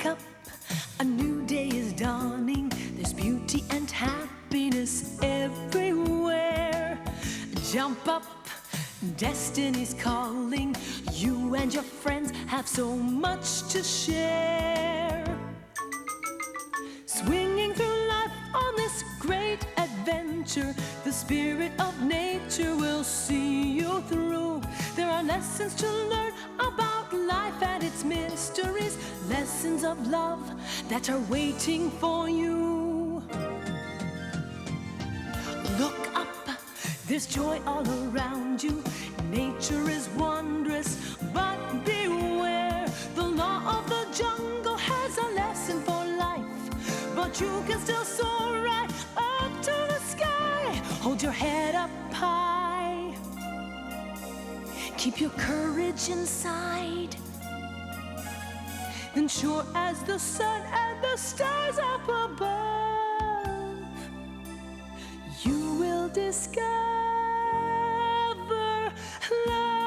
Wake up, a new day is dawning. There's beauty and happiness everywhere. Jump up, destiny's calling. You and your friends have so much to share. Swinging through life on this great adventure, the spirit of nature will see you through. There are lessons to learn about life and its mysteries, lessons of love that are waiting for you. Look up, there's joy all around you. Nature is wondrous, but beware. The law of the jungle has a lesson for life, but you can still soar right up to the sky. Hold your head up high. Keep your courage inside. Then sure as the sun and the stars up above, you will discover love.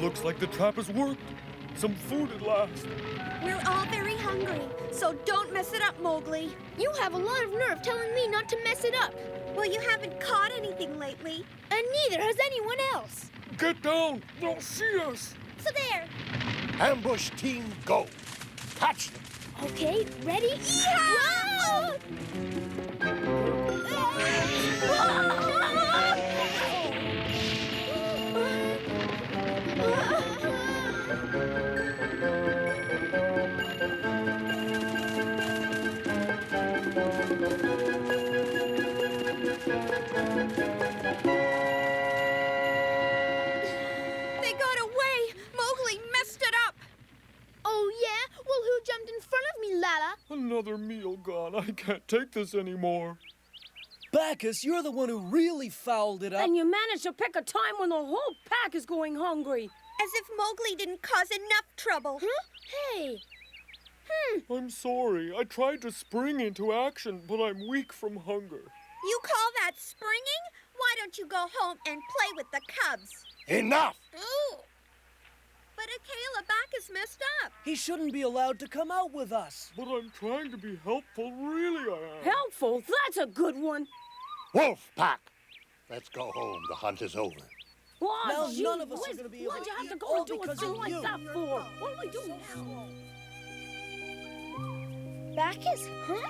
Looks like the trap has worked. Some food at last. We're all very hungry, so don't mess it up, Mowgli. You have a lot of nerve telling me not to mess it up. Well, you haven't caught anything lately, and neither has anyone else. Get down! They'll see us! So there. Ambush team, go. Catch them. Okay, ready? Yeah! They got away! Mowgli messed it up! Oh, yeah? Well, who jumped in front of me, Lala? Another meal gone. I can't take this anymore. Bacchus, you're the one who really fouled it up. And you managed to pick a time when the whole pack is going hungry. As if Mowgli didn't cause enough trouble. Huh? Hey. I'm sorry. I tried to spring into action, but I'm weak from hunger. You call that springing? Why don't you go home and play with the cubs? Enough! Ooh. But Akela Bacchus messed up. He shouldn't be allowed to come out with us. But I'm trying to be helpful, really I am. Helpful? That's a good one. Wolf pack! Let's go home. The hunt is over. Oh, Now gee none of us are whiz, gonna be able why'd to you have to eat go all and do a because thing of like you. that for? What do we do now? Bacchus, huh?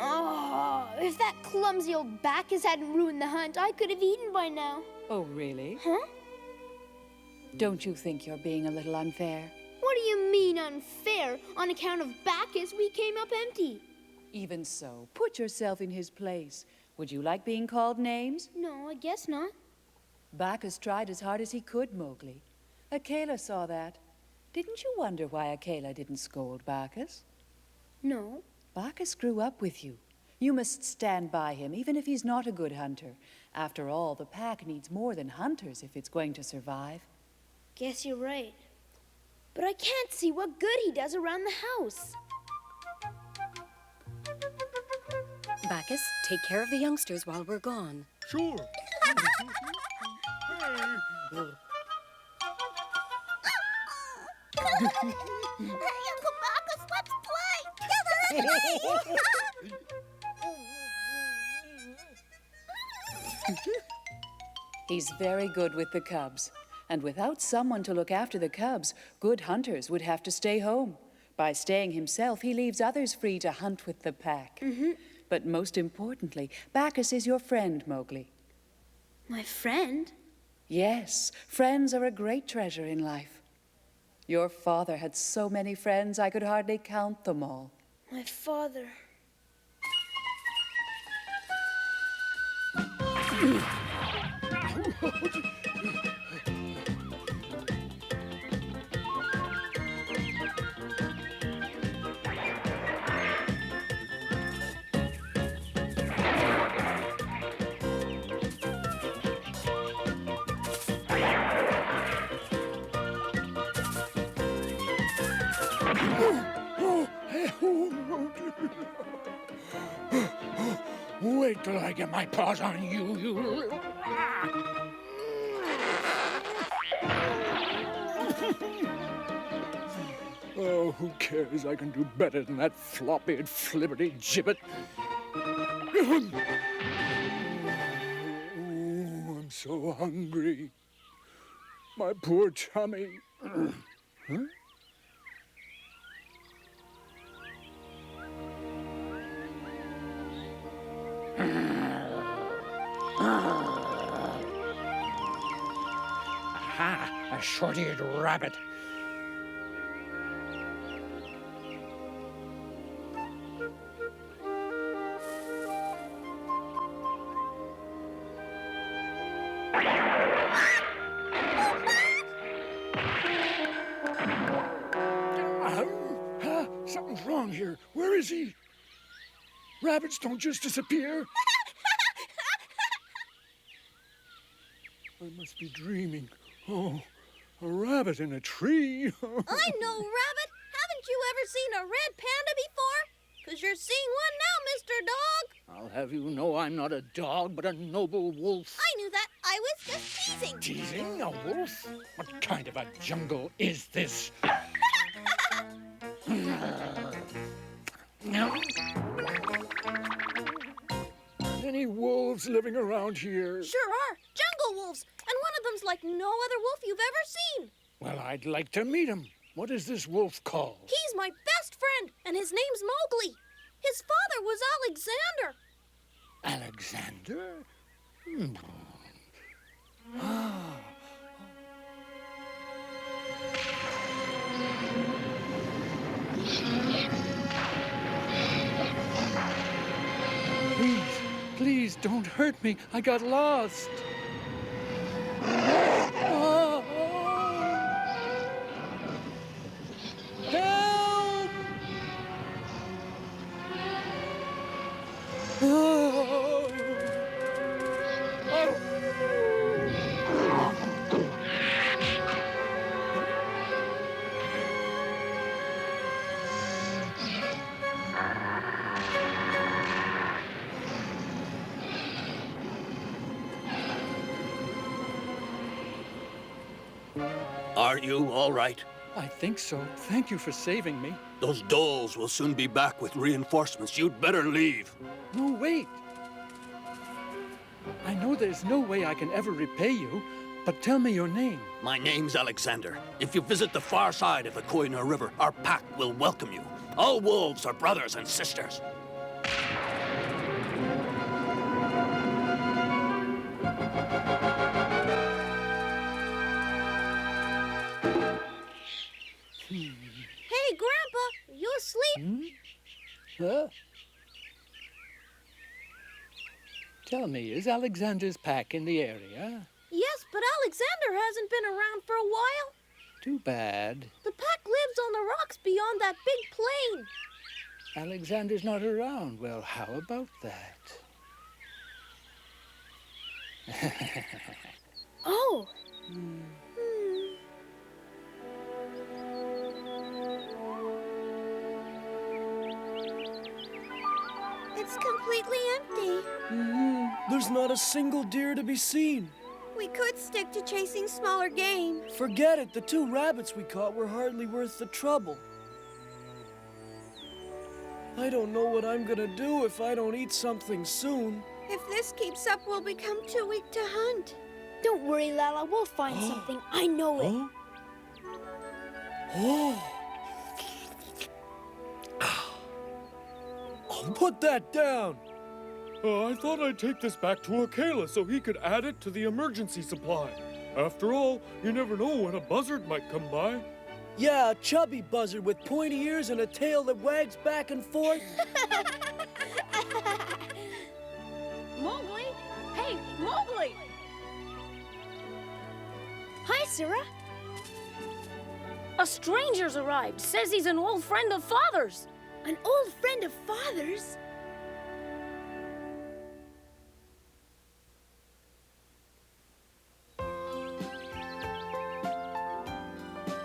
Oh, if that clumsy old Bacchus hadn't ruined the hunt, I could have eaten by now. Oh, really? Huh? Don't you think you're being a little unfair? What do you mean unfair? On account of Bacchus, we came up empty. Even so, put yourself in his place. Would you like being called names? No, I guess not. Bacchus tried as hard as he could, Mowgli. Akela saw that. Didn't you wonder why Akela didn't scold Bacchus? No. Bacchus grew up with you. You must stand by him, even if he's not a good hunter. After all, the pack needs more than hunters if it's going to survive. Guess you're right. But I can't see what good he does around the house. Bacchus, take care of the youngsters while we're gone. Sure. Uncle Bacchus, let's play! He's very good with the cubs. And without someone to look after the cubs, good hunters would have to stay home. By staying himself, he leaves others free to hunt with the pack. But most importantly, Bacchus is your friend, Mowgli. My friend? Yes, friends are a great treasure in life. Your father had so many friends, I could hardly count them all. My father. Wait till I get my paws on you, you little... Oh, who cares? I can do better than that flop-eared flibberty gibbet. Oh, I'm so hungry. My poor tummy. Huh? Aha! A short-eared rabbit. Something's wrong here. Where is he? Rabbits don't just disappear. I must be dreaming. Oh, a rabbit in a tree. I know, Rabbit. Haven't you ever seen a red panda before? 'Cause you're seeing one now, Mr. Dog. I'll have you know I'm not a dog, but a noble wolf. I knew that. I was just teasing. Teasing? A wolf? What kind of a jungle is this? Any wolves living around here? Sure are. Jungle wolves. And one of them's like no other wolf you've ever seen. Well, I'd like to meet him. What is this wolf called? He's my best friend, and his name's Mowgli. His father was Alexander. Alexander? Please don't hurt me. I got lost. Oh. Help! Oh. Are you all right? I think so. Thank you for saving me. Those dolls will soon be back with reinforcements. You'd better leave. No, wait. I know there's no way I can ever repay you, but tell me your name. My name's Alexander. If you visit the far side of the Koina River, our pack will welcome you. All wolves are brothers and sisters. Hey, Grandpa, you asleep? Huh? Tell me, is Alexander's pack in the area? Yes, but Alexander hasn't been around for a while. Too bad. The pack lives on the rocks beyond that big plain. Alexander's not around. Well, how about that? Oh. It's completely empty. There's not a single deer to be seen. We could stick to chasing smaller game. Forget it. The 2 rabbits we caught were hardly worth the trouble. I don't know what I'm gonna do if I don't eat something soon. If this keeps up, we'll become too weak to hunt. Don't worry, Lala. We'll find something. I know it. Huh? Oh! Put that down! I thought I'd take this back to Akela so he could add it to the emergency supply. After all, you never know when a buzzard might come by. Yeah, a chubby buzzard with pointy ears and a tail that wags back and forth. Mowgli! Hey, Mowgli! Hi, Sarah. A stranger's arrived. Says he's an old friend of Father's. An old friend of Father's?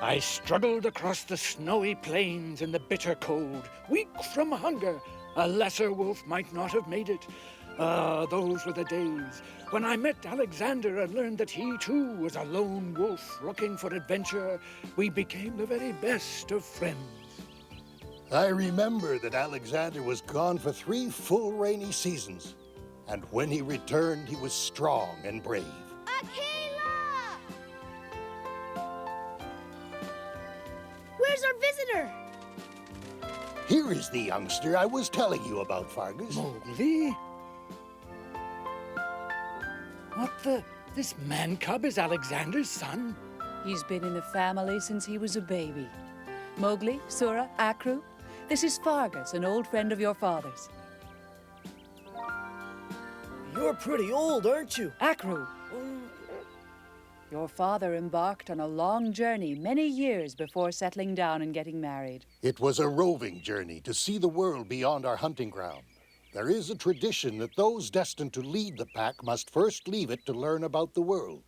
I struggled across the snowy plains in the bitter cold, weak from hunger. A lesser wolf might not have made it. Ah, those were the days when I met Alexander and learned that he too was a lone wolf looking for adventure. We became the very best of friends. I remember that Alexander was gone for 3 full rainy seasons. And when he returned, he was strong and brave. Akela! Where's our visitor? Here is the youngster I was telling you about, Fargus. Mowgli? What the? This man-cub is Alexander's son? He's been in the family since he was a baby. Mowgli, Sura, Akru, this is Fargus, an old friend of your father's. You're pretty old, aren't you? Akru! Your father embarked on a long journey many years before settling down and getting married. It was a roving journey to see the world beyond our hunting ground. There is a tradition that those destined to lead the pack must first leave it to learn about the world.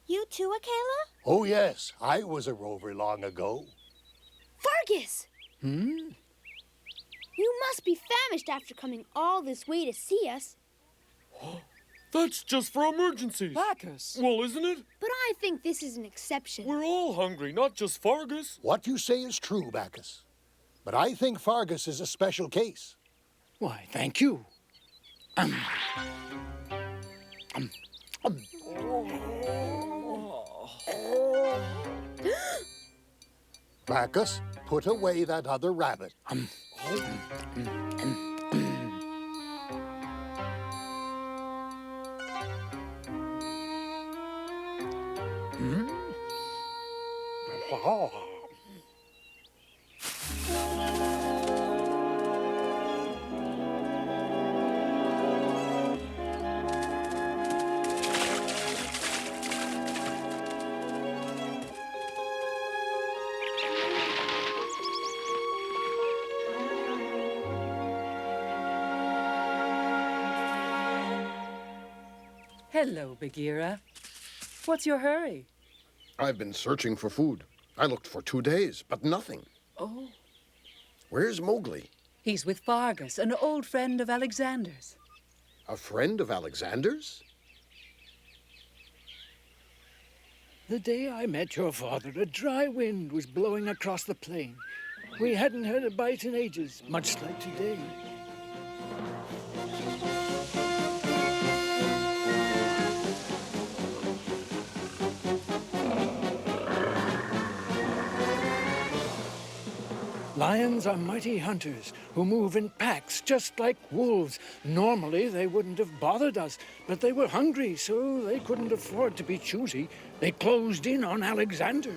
You too, Akela? Oh, yes. I was a rover long ago. Fargus! You must be famished after coming all this way to see us. That's just for emergencies. Bacchus! Well, isn't it? But I think this is an exception. We're all hungry, not just Fargus. What you say is true, Bacchus. But I think Fargus is a special case. Why, thank you. Bacchus, put away that other rabbit. Hello, Bagheera. What's your hurry? I've been searching for food. I looked for 2 days, but nothing. Oh. Where's Mowgli? He's with Fargus, an old friend of Alexander's. A friend of Alexander's? The day I met your father, a dry wind was blowing across the plain. We hadn't had a bite in ages, much like today. Lions are mighty hunters who move in packs just like wolves. Normally, they wouldn't have bothered us, but they were hungry, so they couldn't afford to be choosy. They closed in on Alexander.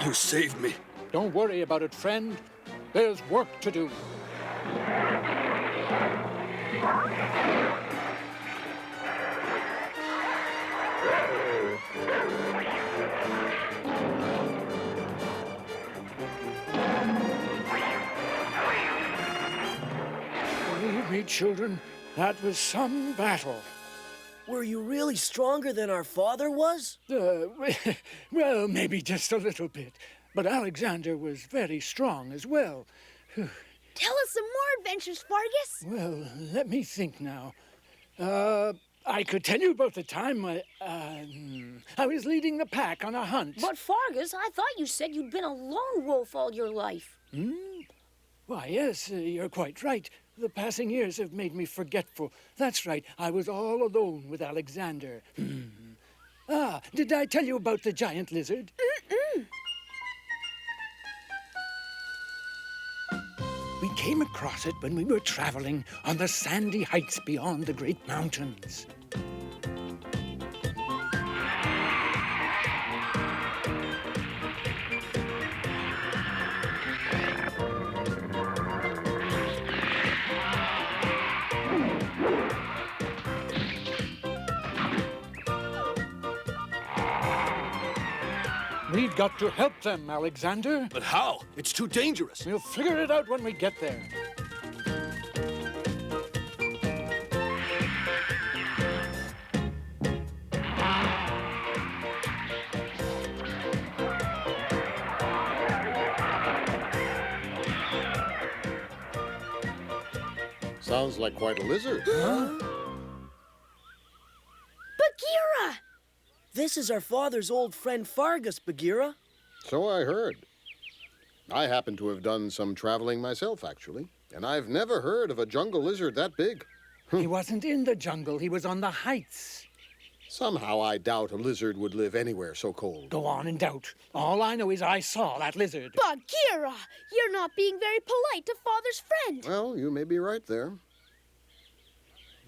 You saved me. Don't worry about it, friend. There's work to do. Believe me, children, that was some battle. Were you really stronger than our father was? Well, maybe just a little bit. But Alexander was very strong as well. Tell us some more adventures, Fargus. Well, let me think now. I could tell you about the time I was leading the pack on a hunt. But Fargus, I thought you said you'd been a lone wolf all your life. Why, yes, you're quite right. The passing years have made me forgetful. That's right, I was all alone with Alexander. Ah, did I tell you about the giant lizard? We came across it when we were traveling on the sandy heights beyond the great mountains. We've got to help them, Alexander. But how? It's too dangerous. We'll figure it out when we get there. Sounds like quite a lizard. Bagheera! This is our father's old friend Fargus, Bagheera. So I heard. I happen to have done some traveling myself, actually, and I've never heard of a jungle lizard that big. He wasn't in the jungle, he was on the heights. Somehow I doubt a lizard would live anywhere so cold. Go on and doubt. All I know is I saw that lizard. Bagheera! You're not being very polite to Father's friend. Well, you may be right there.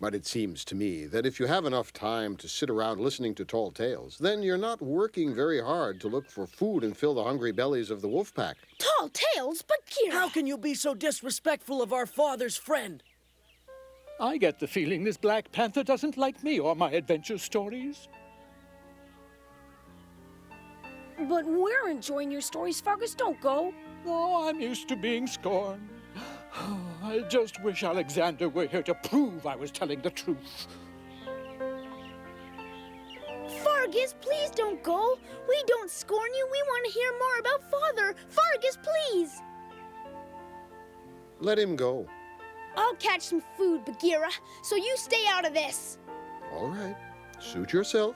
But it seems to me that if you have enough time to sit around listening to tall tales, then you're not working very hard to look for food and fill the hungry bellies of the wolf pack. Tall tales, Bagheera! How can you be so disrespectful of our father's friend? I get the feeling this Black Panther doesn't like me or my adventure stories. But we're enjoying your stories, Fargus. Don't go. Oh, I'm used to being scorned. I just wish Alexander were here to prove I was telling the truth. Fargus, please don't go. We don't scorn you. We want to hear more about Father. Fargus, please. Let him go. I'll catch some food, Bagheera, so you stay out of this. All right. Suit yourself.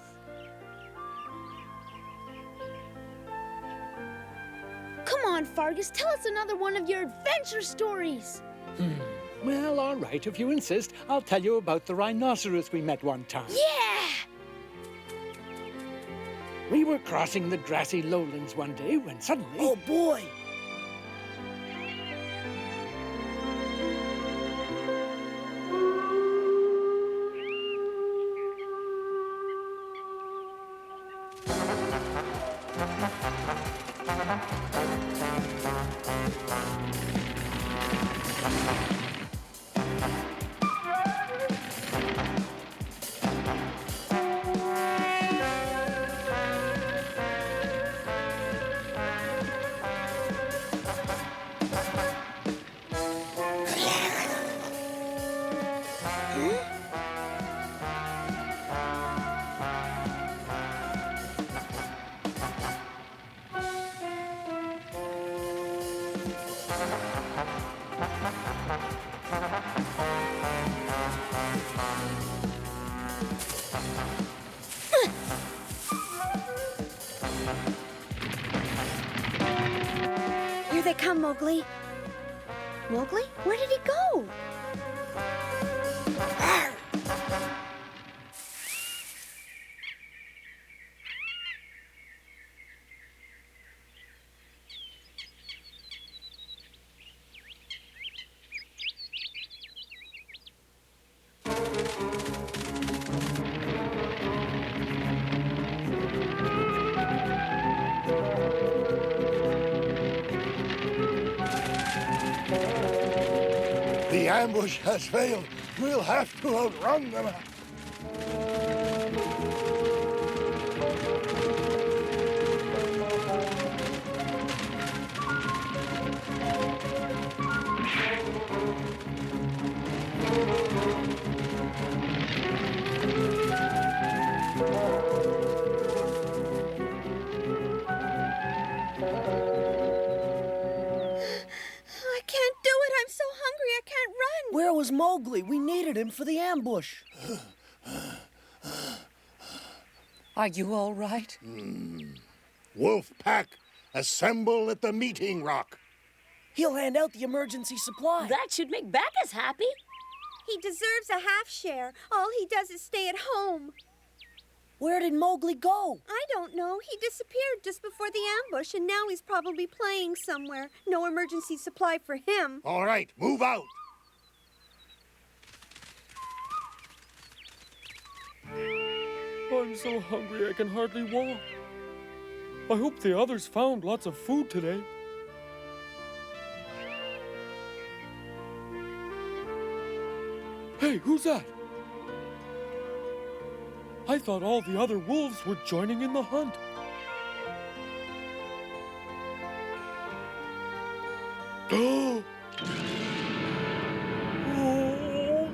Come on, Fargus, tell us another one of your adventure stories. Well, all right, if you insist, I'll tell you about the rhinoceros we met one time. Yeah! We were crossing the grassy lowlands one day when suddenly... Oh, boy! Here they come, Mowgli. Mowgli? Where did he go? The ambush has failed. We'll have to outrun them. I can't do it. I'm so hungry I can't run. Where was Mowgli? We needed him for the ambush. Are you all right? Wolf pack, assemble at the meeting rock. He'll hand out the emergency supply. That should make Bacchus happy. He deserves a half share. All he does is stay at home. Where did Mowgli go? I don't know. He disappeared just before the ambush, and now he's probably playing somewhere. No emergency supply for him. All right, move out. I'm so hungry I can hardly walk. I hope the others found lots of food today. Hey, who's that? I thought all the other wolves were joining in the hunt. Oh,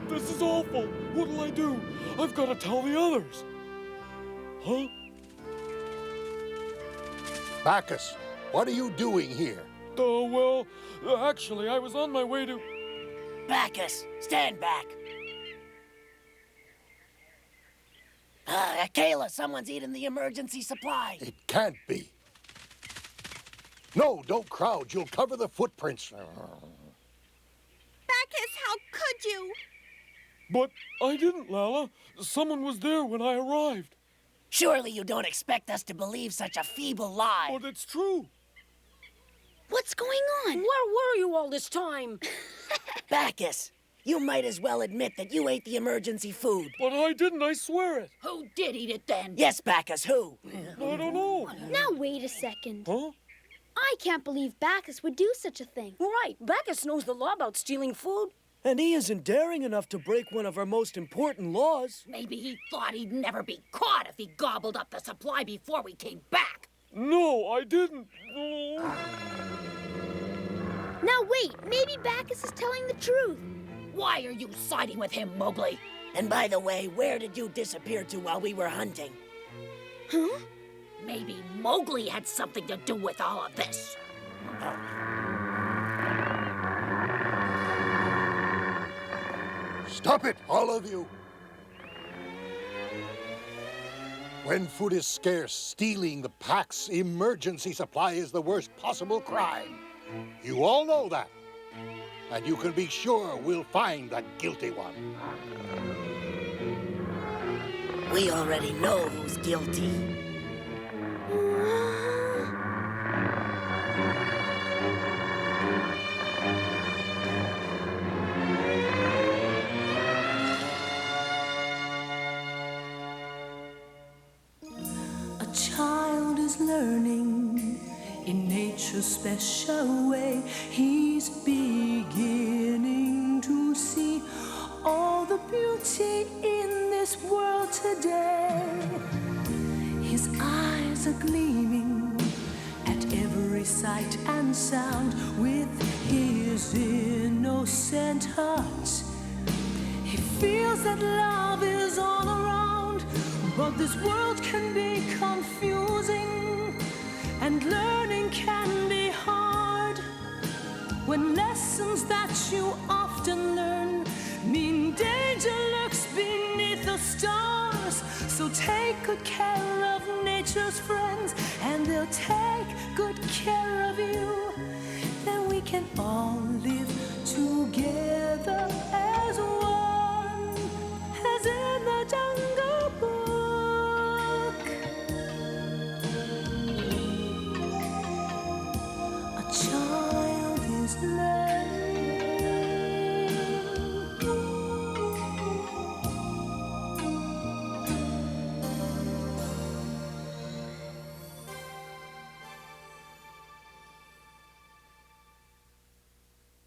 this is awful. What'll I do? I've got to tell the others. Huh? Bacchus, what are you doing here? Well, actually, I was on my way to... Bacchus, stand back. Kayla, someone's eating the emergency supply. It can't be. No, don't crowd. You'll cover the footprints. Bacchus, how could you? But I didn't, Lala. Someone was there when I arrived. Surely you don't expect us to believe such a feeble lie. But it's true. What's going on? Where were you all this time? Bacchus, you might as well admit that you ate the emergency food. But I didn't, I swear it. Who did eat it then? Yes, Bacchus, who? I don't know. Now wait a second. Huh? I can't believe Bacchus would do such a thing. Right, Bacchus knows the law about stealing food. And he isn't daring enough to break one of our most important laws. Maybe he thought he'd never be caught if he gobbled up the supply before we came back. No, I didn't. No. Now wait, maybe Bacchus is telling the truth. Why are you siding with him, Mowgli? And by the way, where did you disappear to while we were hunting? Huh? Maybe Mowgli had something to do with all of this. Stop it, all of you. When food is scarce, stealing the pack's emergency supply is the worst possible crime. You all know that. And you can be sure we'll find the guilty one. We already know who's guilty. A child is learning in nature's special way. He's beginning to see all the beauty in this world today. His eyes are gleaming at every sight and sound. With his innocent heart, he feels that love is all around. But this world can be confusing, and learning can be hard, when lessons that you often learn mean danger lurks beneath the stars. So take good care of nature's friends, and they'll take good care of you. Then we can all live together as one, as in the Jungle Book. A child is learning.